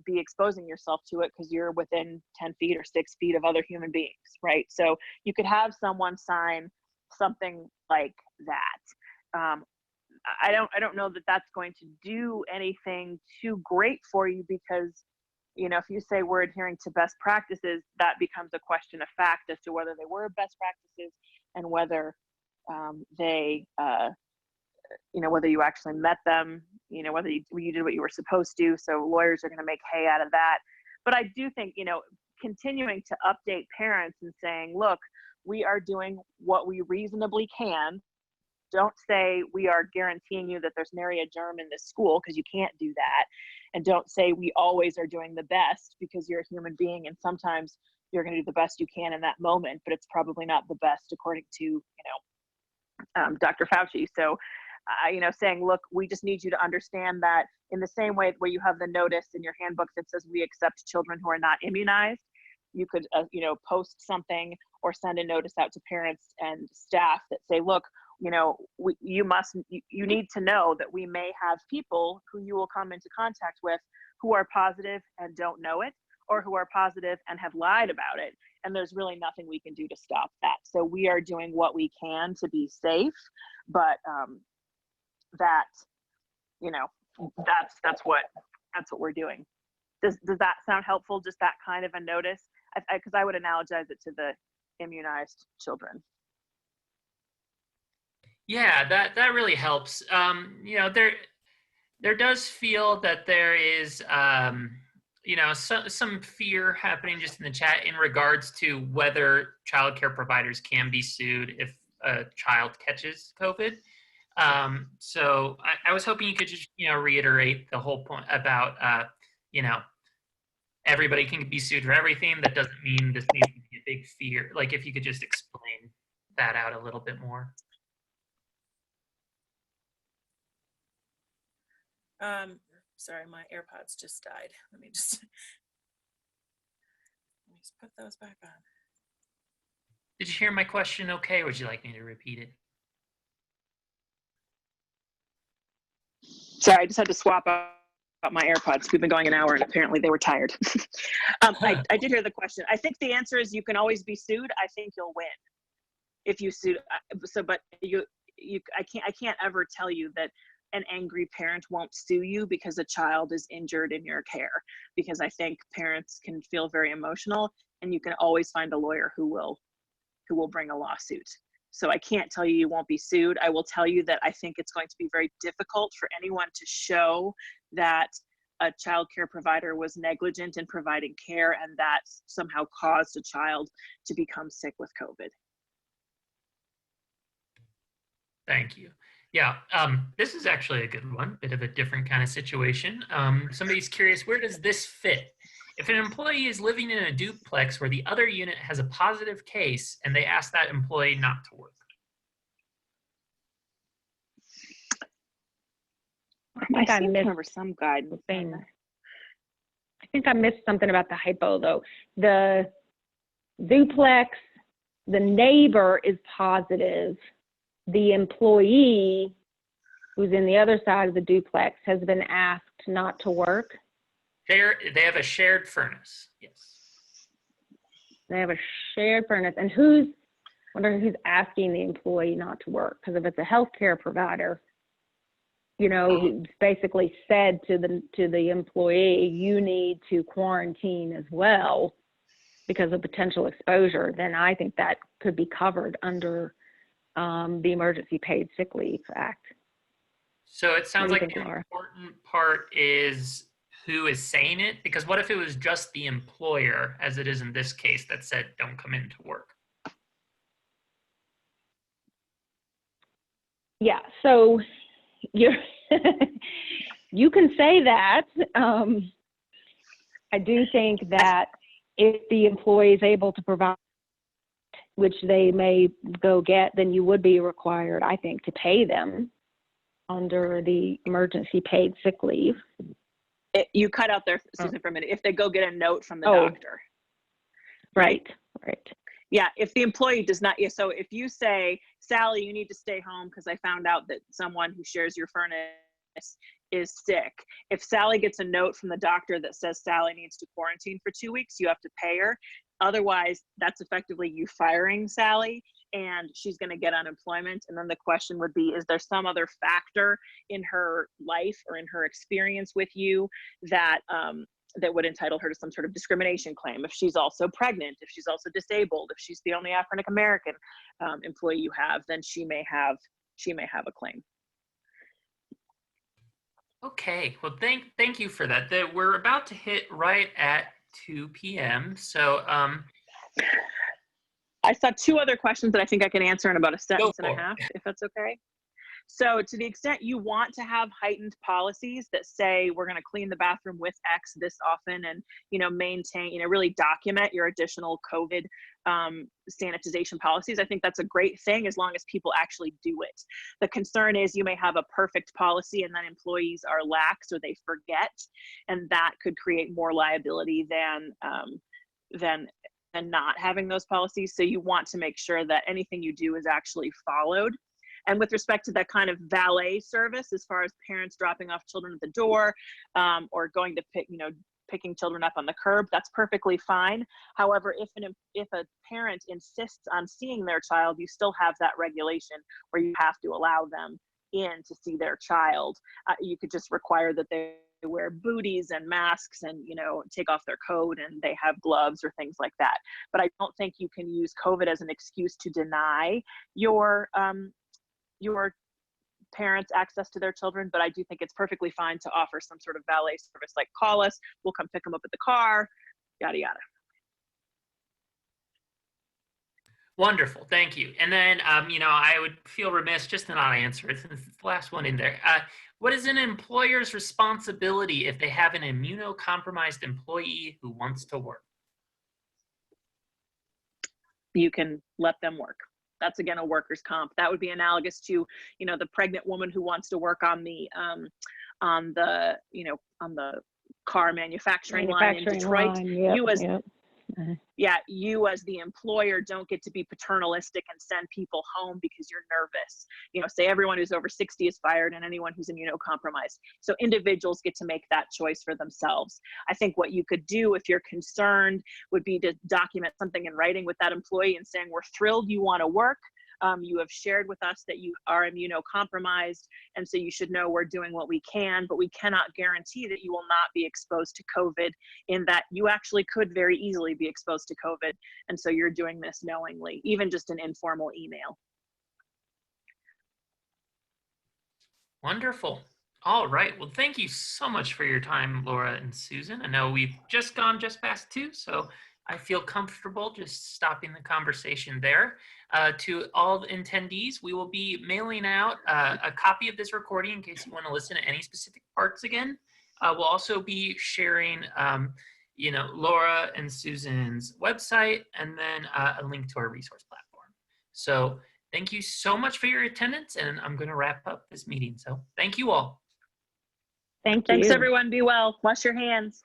be exposing yourself to it because you're within 10 feet or 6 feet of other human beings, right? So you could have someone sign something like that. I don't know that that's going to do anything too great for you because, if you say we're adhering to best practices, that becomes a question of fact as to whether they were best practices and whether whether you actually met them, whether you did what you were supposed to. So lawyers are going to make hay out of that. But I do think, continuing to update parents and saying, look, we are doing what we reasonably can. Don't say we are guaranteeing you that there's nary a germ in this school, because you can't do that. And don't say we always are doing the best, because you're a human being and sometimes you're going to do the best you can in that moment, but it's probably not the best according to, Dr. Fauci. So, saying, look, we just need you to understand that in the same way where you have the notice in your handbook that says we accept children who are not immunized, you could, post something or send a notice out to parents and staff that say, look, you need to know that we may have people who you will come into contact with who are positive and don't know it, or who are positive and have lied about it. And there's really nothing we can do to stop that. So we are doing what we can to be safe, but that's what we're doing. Does that sound helpful? Just that kind of a notice? Because I would analogize it to the immunized children. Yeah, that really helps. there does feel that there is, some fear happening just in the chat in regards to whether childcare providers can be sued if a child catches COVID. So I was hoping you could just, reiterate the whole point about, everybody can be sued for everything. That doesn't mean this needs to be a big fear. Like, if you could just explain that out a little bit more. Sorry, my AirPods just died. Let me just put those back on. Did you hear my question okay? Or would you like me to repeat it? Sorry, I just had to swap out my AirPods. We've been going an hour and apparently they were tired. I did hear the question. I think the answer is you can always be sued. I think you'll win if you sue. But I can't ever tell you that an angry parent won't sue you because a child is injured in your care, because I think parents can feel very emotional, and you can always find a lawyer who will bring a lawsuit. So I can't tell you won't be sued. I will tell you that I think it's going to be very difficult for anyone to show that a child care provider was negligent in providing care and that somehow caused a child to become sick with COVID. Thank you. Yeah, this is actually a good one, bit of a different kind of situation. Somebody's curious, where does this fit? If an employee is living in a duplex where the other unit has a positive case and they ask that employee not to work. I remember some guidance. I think I missed something about the hypo though. The duplex, the neighbor is positive. The employee who's in the other side of the duplex has been asked not to work. They have a shared furnace. Yes. They have a shared furnace. And wondering who's asking the employee not to work? Because if it's a healthcare provider, who's basically said to the employee, you need to quarantine as well because of potential exposure, then I think that could be covered under the Emergency Paid Sick Leave Act. So it sounds like think, the Laura? important part is who is saying it, because what if it was just the employer, as it is in this case, that said don't come into work? Yeah, so you can say that. I do think that if the employee is able to provide, which they may go get, then you would be required, I think, to pay them under the Emergency Paid Sick Leave. You cut out there, Susan, for a minute. If they go get a note from the doctor. Right. Yeah, if the employee does not, so if you say, Sally, you need to stay home because I found out that someone who shares your furnace is sick. If Sally gets a note from the doctor that says Sally needs to quarantine for 2 weeks, you have to pay her. Otherwise, that's effectively you firing Sally, and she's going to get unemployment. And then the question would be, is there some other factor in her life or in her experience with you that that would entitle her to some sort of discrimination claim? If she's also pregnant, if she's also disabled, if she's the only African American employee you have, then she may have a claim. Okay, well, thank you for that. We're about to hit right at 2 p.m. So I saw two other questions that I think I can answer in about a sentence and a half, if that's okay. So to the extent you want to have heightened policies that say we're going to clean the bathroom with X this often and, maintain, really document your additional COVID sanitization policies, I think that's a great thing as long as people actually do it. The concern is you may have a perfect policy and then employees are lax or they forget, and that could create more liability than not having those policies. So you want to make sure that anything you do is actually followed. And with respect to that kind of valet service, as far as parents dropping off children at the door or going to picking children up on the curb, that's perfectly fine. However, if a parent insists on seeing their child, you still have that regulation where you have to allow them in to see their child. You could just require that they wear booties and masks and take off their coat and they have gloves or things like that. But I don't think you can use COVID as an excuse to deny your parents access to their children, but I do think it's perfectly fine to offer some sort of valet service, like call us, we'll come pick them up at the car, yada, yada. Wonderful, thank you. And then, I would feel remiss just to not answer it since it's the last one in there. What is an employer's responsibility if they have an immunocompromised employee who wants to work? You can let them work. That's again a workers' comp. That would be analogous to, the pregnant woman who wants to work on the car manufacturing line in Detroit. You as the employer don't get to be paternalistic and send people home because you're nervous. Say everyone who's over 60 is fired and anyone who's immunocompromised. So individuals get to make that choice for themselves. I think what you could do if you're concerned would be to document something in writing with that employee and saying, we're thrilled you want to work. You have shared with us that you are immunocompromised, and so you should know we're doing what we can, but we cannot guarantee that you will not be exposed to COVID, in that you actually could very easily be exposed to COVID, and so you're doing this knowingly, even just an informal email. Wonderful. All right. Well, thank you so much for your time, Laura and Susan. I know we've just gone just past 2, so I feel comfortable just stopping the conversation there. To all the attendees, we will be mailing out a copy of this recording in case you want to listen to any specific parts again. We'll also be sharing, Laura and Susan's website, and then a link to our resource platform. So thank you so much for your attendance, and I'm going to wrap up this meeting. So thank you all. Thank you. Thanks, everyone. Be well. Wash your hands.